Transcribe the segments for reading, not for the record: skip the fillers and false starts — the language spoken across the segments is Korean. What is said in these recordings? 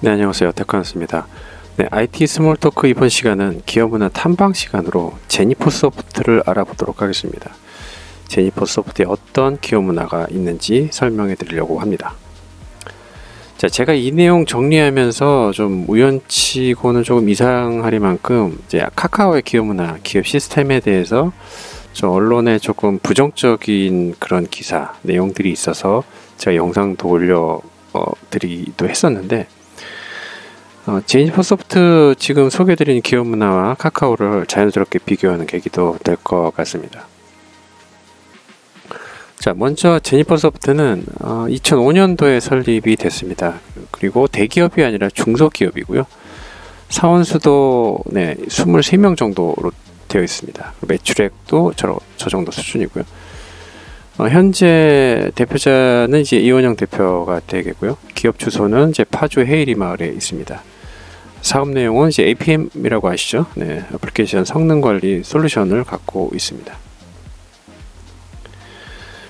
네, 안녕하세요. 테크한스입니다. 네, IT 스몰 토크 이번 시간은 기업문화 탐방 시간으로 제니퍼 소프트를 알아보도록 하겠습니다. 제니퍼 소프트에 어떤 기업 문화가 있는지 설명해 드리려고 합니다. 자, 제가 이 내용 정리하면서 좀 우연치고는 조금 이상하리만큼 이제 카카오의 기업 문화, 기업 시스템에 대해서 좀 언론에 조금 부정적인 그런 기사 내용들이 있어서 제가 영상도 올려 드리기도 했었는데, 제니퍼 소프트 지금 소개해드린 기업 문화와 카카오를 자연스럽게 비교하는 계기도 될 것 같습니다. 자, 먼저 제니퍼 소프트는 2005년도에 설립이 됐습니다. 그리고 대기업이 아니라 중소기업이고요. 사원수도 23명 정도로 되어 있습니다. 매출액도 저 정도 수준이고요. 현재 대표자는 이제 이원영 대표가 되겠고요. 기업 주소는 이제 파주 헤이리 마을에 있습니다. 사업 내용은 이제 APM이라고 아시죠? 네, 애플리케이션 성능 관리 솔루션을 갖고 있습니다.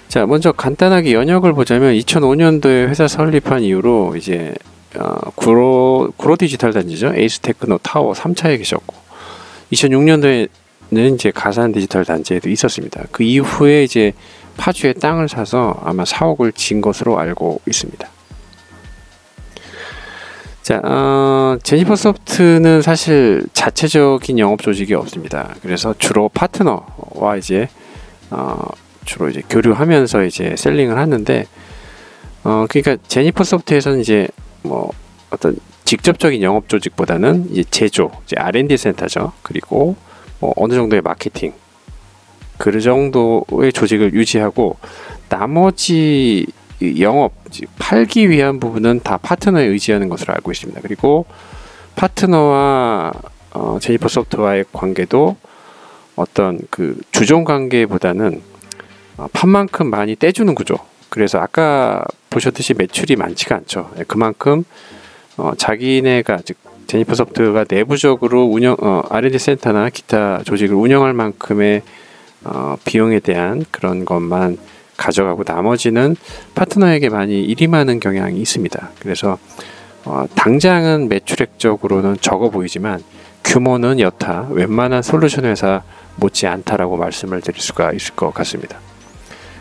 자, 먼저 간단하게 연역을 보자면 2005년도에 회사 설립한 이후로 이제 구로 디지털 단지죠. 에이스 테크노 타워 3차에 계셨고 2006년도에는 이제 가산 디지털 단지에도 있었습니다. 그 이후에 이제 파주에 땅을 사서 아마 4억을 진 것으로 알고 있습니다. 자, 제니퍼 소프트는 사실 자체적인 영업 조직이 없습니다. 그래서 주로 파트너와 이제 주로 이제 교류하면서 이제 셀링을 하는데, 그러니까 제니퍼 소프트에서는 이제 뭐 어떤 직접적인 영업 조직보다는 이제 제조, 이제 R&D 센터죠. 그리고 뭐 어느 정도의 마케팅, 그 정도의 조직을 유지하고 나머지 영업, 팔기 위한 부분은 다 파트너에 의지하는 것으로 알고 있습니다. 그리고 파트너와 제니퍼 소프트와의 관계도 어떤 그 주종 관계보다는 판만큼 많이 떼주는 구조. 그래서 아까 보셨듯이 매출이 많지가 않죠. 그만큼 자기네가 즉 제니퍼 소프트가 내부적으로 R&D 센터나 기타 조직을 운영할 만큼의 비용에 대한 그런 것만 가져가고 나머지는 파트너에게 많이 일임하는 경향이 있습니다. 그래서 당장은 매출액적으로는 적어 보이지만 규모는 여타 웬만한 솔루션 회사 못지 않다라고 말씀을 드릴 수가 있을 것 같습니다.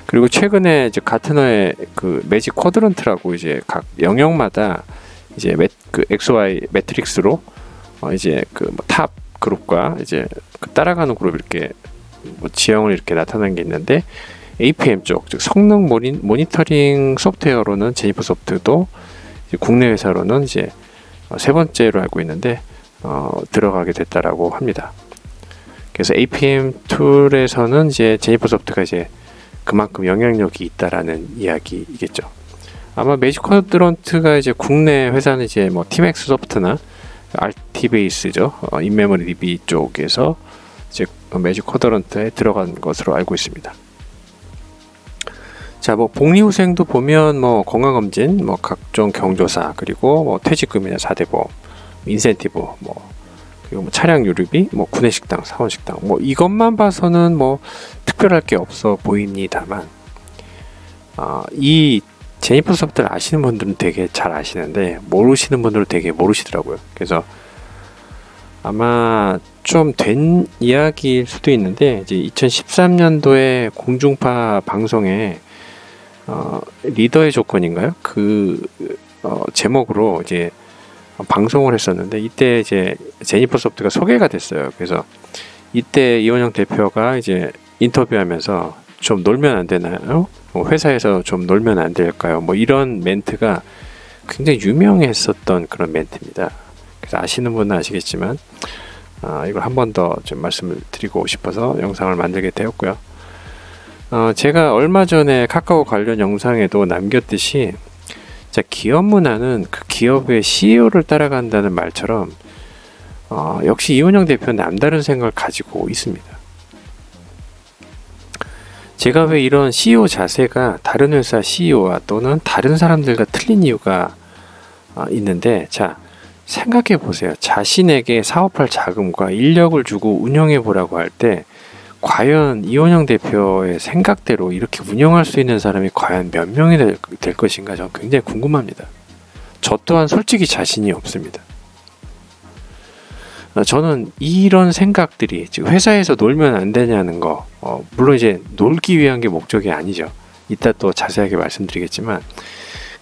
그리고 최근에 이제 가트너의 그 매직 쿼드런트라고 이제 각 영역마다 이제 그 XY 매트릭스로 이제 그 탑 그룹과 이제 그 따라가는 그룹 이렇게 뭐 지형을 이렇게 나타낸 게 있는데, APM 쪽, 즉 성능 모니터링 소프트웨어로는 제니퍼 소프트도 국내 회사로는 이제 세 번째로 알고 있는데 들어가게 됐다라고 합니다. 그래서 APM 툴에서는 이제 제니퍼 소프트가 이제 그만큼 영향력이 있다라는 이야기이겠죠. 아마 매직 쿼드런트가 이제 국내 회사는 이제 뭐 팀엑스 소프트나 RT베이스죠. 인메모리 DB 쪽에서 이제 매직 쿼드런트에 들어간 것으로 알고 있습니다. 자, 뭐 복리후생도 보면 뭐 건강검진, 뭐 각종 경조사, 그리고 뭐 퇴직금이나 4대 보험, 인센티브, 뭐 그리고 뭐 차량 유류비, 뭐 구내식당, 사원식당, 뭐 이것만 봐서는 뭐 특별할 게 없어 보입니다만, 이 제니퍼 소프트를 아시는 분들은 되게 잘 아시는데 모르시는 분들은 되게 모르시더라고요. 그래서 아마 좀 된 이야기일 수도 있는데, 이제 2013년도에 공중파 방송에 리더의 조건인가요? 그 제목으로 이제 방송을 했었는데, 이때 이제 제니퍼 소프트가 소개가 됐어요. 그래서 이때 이원영 대표가 이제 인터뷰하면서 좀 놀면 안 되나요? 회사에서 좀 놀면 안 될까요? 뭐 이런 멘트가 굉장히 유명했었던 그런 멘트입니다. 그래서 아시는 분은 아시겠지만 이걸 한 번 더 좀 말씀을 드리고 싶어서 영상을 만들게 되었고요. 제가 얼마 전에 카카오 관련 영상에도 남겼듯이, 자, 기업 문화는 그 기업의 CEO를 따라간다는 말처럼 역시 이원영 대표는 남다른 생각을 가지고 있습니다. 제가 왜 이런 CEO 자세가 다른 회사 CEO와 또는 다른 사람들과 틀린 이유가 있는데, 자, 생각해 보세요. 자신에게 사업할 자금과 인력을 주고 운영해 보라고 할 때 과연 이원영 대표의 생각대로 이렇게 운영할 수 있는 사람이 과연 몇 명이 될 것인가, 저는 굉장히 궁금합니다. 저 또한 솔직히 자신이 없습니다. 저는 이런 생각들이 지금 회사에서 놀면 안 되냐는 거, 물론 이제 놀기 위한 게 목적이 아니죠. 이따 또 자세하게 말씀드리겠지만,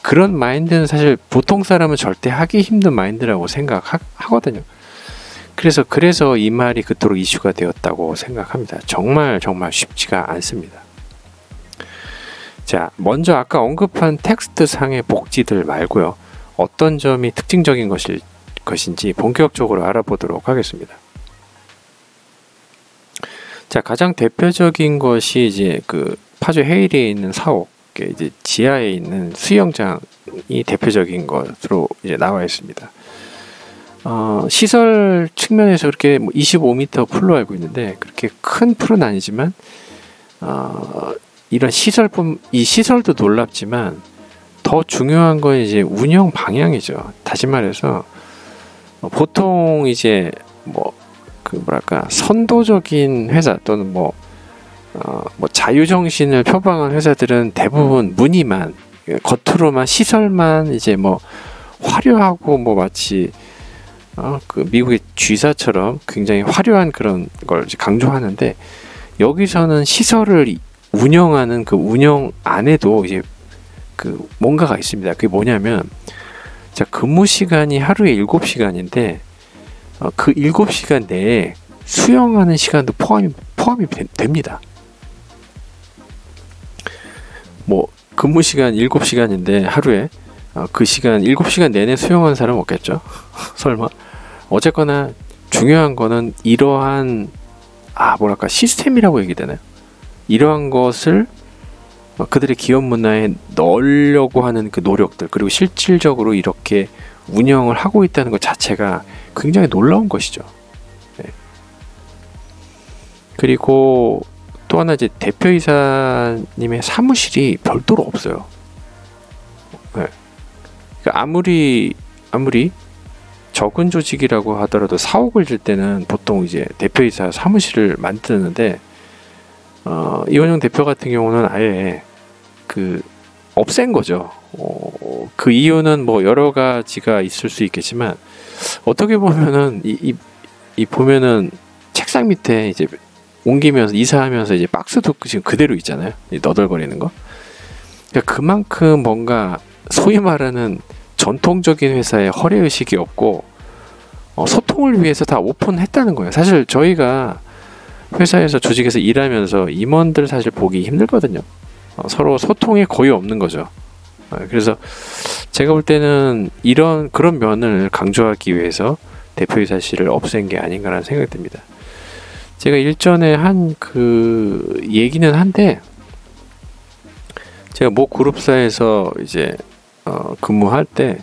그런 마인드는 사실 보통 사람은 절대 하기 힘든 마인드라고 생각하거든요. 그래서 이 말이 그토록 이슈가 되었다고 생각합니다. 정말 쉽지가 않습니다. 자, 먼저 아까 언급한 텍스트 상의 복지들 말고요. 어떤 점이 특징적인 것인지 본격적으로 알아보도록 하겠습니다. 자, 가장 대표적인 것이 이제 그 파주 헤이리에 있는 사옥, 이제 지하에 있는 수영장이 대표적인 것으로 이제 나와 있습니다. 시설 측면에서 그렇게 25m 풀로 알고 있는데 그렇게 큰 풀은 아니지만 이런 이 시설도 놀랍지만 더 중요한 건 이제 운영 방향이죠. 다시 말해서 보통 이제 선도적인 회사 또는 자유정신을 표방한 회사들은 대부분 무늬만, 겉으로만, 시설만 이제 화려하고 마치 그 미국의 G사처럼 굉장히 화려한 그런 걸 강조하는데, 여기서는 시설을 운영하는 그 운영 안에도 이제 그 뭔가가 있습니다. 그게 뭐냐면, 자, 근무 시간이 하루에 7시간인데 그 7시간 내에 수영하는 시간도 포함이 됩니다. 근무 시간 7시간인데 하루에 그 시간 7시간 내내 수영하는 사람 없겠죠? 설마. 어쨌거나 중요한 거는 이러한 시스템이라고 얘기되나요? 이러한 것을 그들의 기업 문화에 넣으려고 하는 그 노력들, 그리고 실질적으로 이렇게 운영을 하고 있다는 것 자체가 굉장히 놀라운 것이죠. 네. 그리고 또 하나 이제 대표이사님의 사무실이 별도로 없어요. 네. 그러니까 아무리 적은 조직이라고 하더라도 사옥을 질 때는 보통 이제 대표이사 사무실을 만드는데, 이원영 대표 같은 경우는 아예 없앤 거죠. 그 이유는 여러 가지가 있을 수 있겠지만, 어떻게 보면은 보면은 책상 밑에 이제 옮기면서 이사하면서 이제 박스도 지금 그대로 있잖아요. 너덜거리는 거. 그러니까 그만큼 뭔가 소위 말하는 전통적인 회사에 허례 의식이 없고 소통을 위해서 다 오픈했다는 거예요. 사실 저희가 회사에서 조직에서 일하면서 임원들 사실 보기 힘들거든요. 서로 소통이 거의 없는 거죠. 그래서 제가 볼 때는 그런 면을 강조하기 위해서 대표이사실을 없앤 게 아닌가라는 생각이 듭니다. 제가 일전에 한 그 얘기는 한데, 제가 모 그룹사에서 이제 근무할 때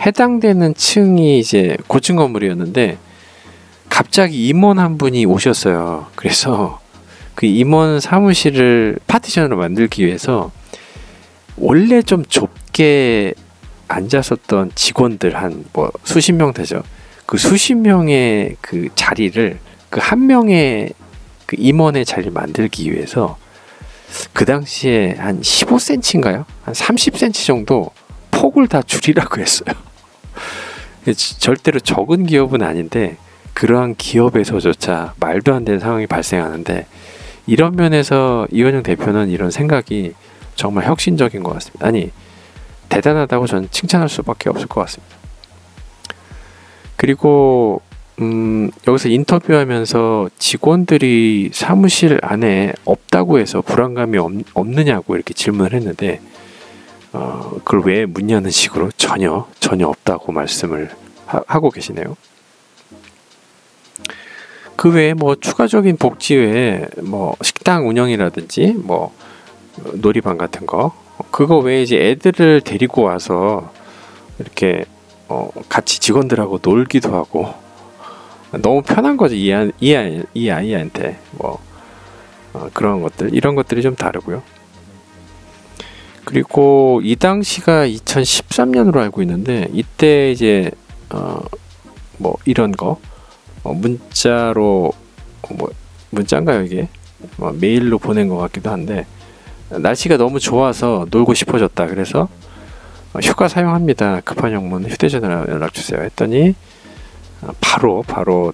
해당되는 층이 이제 고층 건물이었는데 갑자기 임원 한 분이 오셨어요. 그래서 그 임원 사무실을 파티션으로 만들기 위해서 원래 좀 좁게 앉았었던 직원들 한 수십 명 되죠. 그 수십 명의 그 자리를 그 한 명의 그 임원의 자리를 만들기 위해서 그 당시에 한 15cm인가요? 한 30cm 정도 폭을 다 줄이라고 했어요. 절대로 적은 기업은 아닌데 그러한 기업에서조차 말도 안 되는 상황이 발생하는데, 이런 면에서 이원영 대표는 이런 생각이 정말 혁신적인 것 같습니다. 아니, 대단하다고 저는 칭찬할 수밖에 없을 것 같습니다. 그리고 여기서 인터뷰하면서 직원들이 사무실 안에 없다고 해서 불안감이 없느냐고 이렇게 질문을 했는데, 그걸 왜 묻냐는 식으로 전혀 없다고 말씀을 하고 계시네요. 그 외에 추가적인 복지 외에 식당 운영이라든지 놀이방 같은 거, 그거 외에 이제 애들을 데리고 와서 이렇게 같이 직원들하고 놀기도 하고, 너무 편한 거죠. 이 아이한테 그런 것들, 이런 것들이 좀 다르고요. 그리고 이 당시가 2013년으로 알고 있는데, 이때 이제 이런 거 문자로 문자인가요 이게? 메일로 보낸 것 같기도 한데, 날씨가 너무 좋아서 놀고 싶어졌다. 그래서 휴가 사용합니다. 급한 영문 휴대전화 연락 주세요. 했더니 바로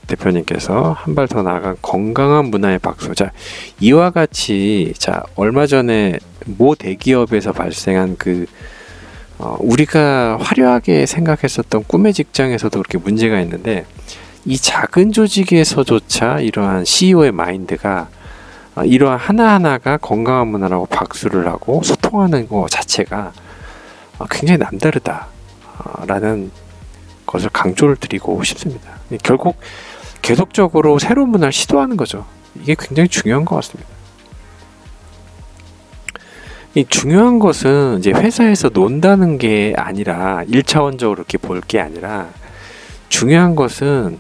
대표님께서 한 발 더 나아간 건강한 문화의 박수. 자, 이와 같이 자 얼마 전에 모 대기업에서 발생한 우리가 화려하게 생각했었던 꿈의 직장에서도 그렇게 문제가 있는데 이 작은 조직에서조차 이러한 CEO의 마인드가 이러한 하나하나가 건강한 문화라고 박수를 하고 소통하는 것 자체가 굉장히 남다르다라는 것을 강조를 드리고 싶습니다. 결국 계속적으로 새로운 문화를 시도하는 거죠. 이게 굉장히 중요한 것 같습니다. 이 중요한 것은 이제 회사에서 논다는 게 아니라 1차원적으로 이렇게 볼 게 아니라 중요한 것은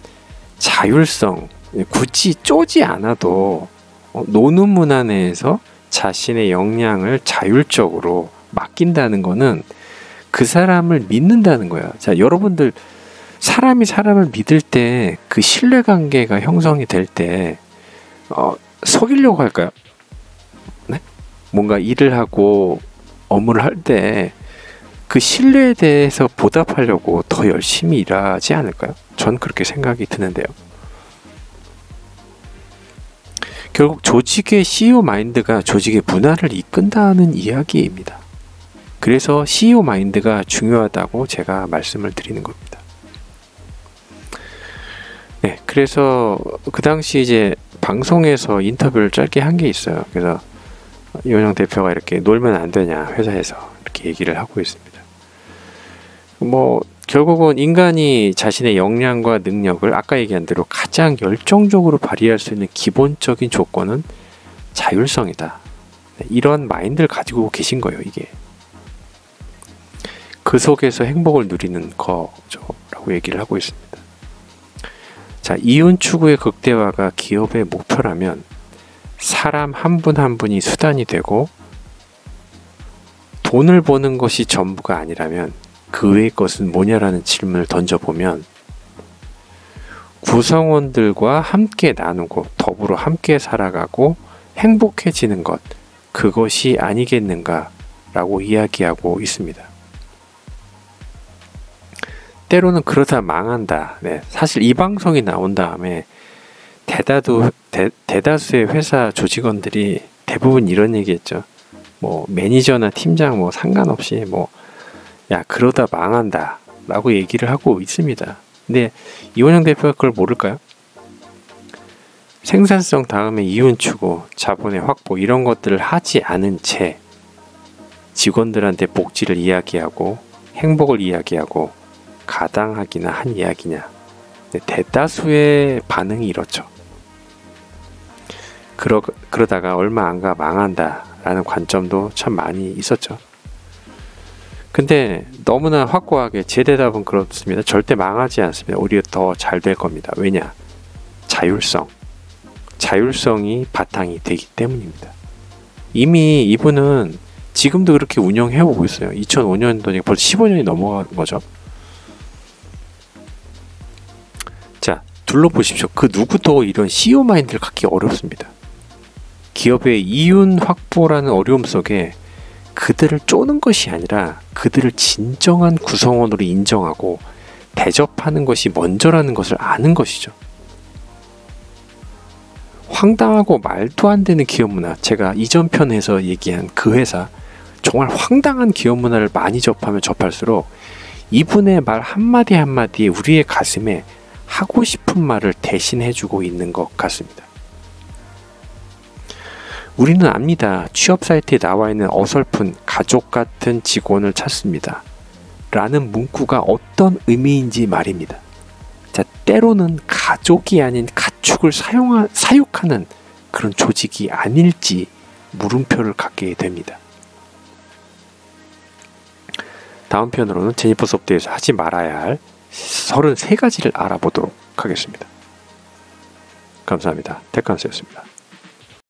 자율성, 굳이 쪼지 않아도 노는 문화 내에서 자신의 역량을 자율적으로 맡긴다는 거는 그 사람을 믿는다는 거야. 자, 여러분들 사람이 사람을 믿을 때 그 신뢰관계가 형성이 될 때 속이려고 할까요? 네? 뭔가 일을 하고 업무를 할 때 그 신뢰에 대해서 보답하려고 더 열심히 일하지 않을까요? 전 그렇게 생각이 드는데요. 결국 조직의 CEO 마인드가 조직의 문화를 이끈다는 이야기입니다. 그래서 CEO 마인드가 중요하다고 제가 말씀을 드리는 겁니다. 네, 그래서 그 당시 이제 방송에서 인터뷰를 짧게 한 게 있어요. 그래서 이원영 대표가 이렇게 놀면 안 되냐 회사에서 이렇게 얘기를 하고 있습니다. 뭐 결국은 인간이 자신의 역량과 능력을 아까 얘기한 대로 가장 열정적으로 발휘할 수 있는 기본적인 조건은 자율성이다. 네, 이런 마인드를 가지고 계신 거예요. 이게 그 속에서 행복을 누리는 거죠 라고 얘기를 하고 있습니다. 자, 이윤 추구의 극대화가 기업의 목표라면 사람 한 분 한 분이 수단이 되고 돈을 버는 것이 전부가 아니라면 그 외의 것은 뭐냐라는 질문을 던져보면 구성원들과 함께 나누고 더불어 함께 살아가고 행복해지는 것, 그것이 아니겠는가라고 이야기하고 있습니다. 때로는 그러다 망한다. 네, 사실 이 방송이 나온 다음에 대다수의 회사 조직원들이 대부분 이런 얘기했죠. 뭐 매니저나 팀장 뭐 상관없이 뭐 야 그러다 망한다 라고 얘기를 하고 있습니다. 근데 이원영 대표가 그걸 모를까요? 생산성 다음에 이윤 추구, 자본의 확보 이런 것들을 하지 않은 채 직원들한테 복지를 이야기하고 행복을 이야기하고 가당하기나 한 이야기냐. 대다수의 반응이 이렇죠. 그러다가 얼마 안 가 망한다 라는 관점도 참 많이 있었죠. 근데 너무나 확고하게 제 대답은 그렇습니다. 절대 망하지 않습니다. 오히려 더 잘 될 겁니다. 왜냐? 자율성이 바탕이 되기 때문입니다. 이미 이분은 지금도 그렇게 운영해오고 있어요. 2005년도니까 벌써 15년이 넘어간 거죠. 자, 둘러보십시오. 그 누구도 이런 CEO 마인드를 갖기 어렵습니다. 기업의 이윤 확보라는 어려움 속에 그들을 쪼는 것이 아니라 그들을 진정한 구성원으로 인정하고 대접하는 것이 먼저라는 것을 아는 것이죠. 황당하고 말도 안 되는 기업 문화, 제가 이전 편에서 얘기한 그 회사 정말 황당한 기업 문화를 많이 접하면 접할수록 이분의 말 한마디 한마디에 우리의 가슴에 하고 싶은 말을 대신해주고 있는 것 같습니다. 우리는 압니다. 취업 사이트에 나와 있는 어설픈 가족 같은 직원을 찾습니다. 라는 문구가 어떤 의미인지 말입니다. 자, 때로는 가족이 아닌 가축을 사육하는 그런 조직이 아닐지 물음표를 갖게 됩니다. 다음 편으로는 제니퍼 소프트에서 하지 말아야 할 33가지를 알아보도록 하겠습니다. 감사합니다. 테크한스였습니다.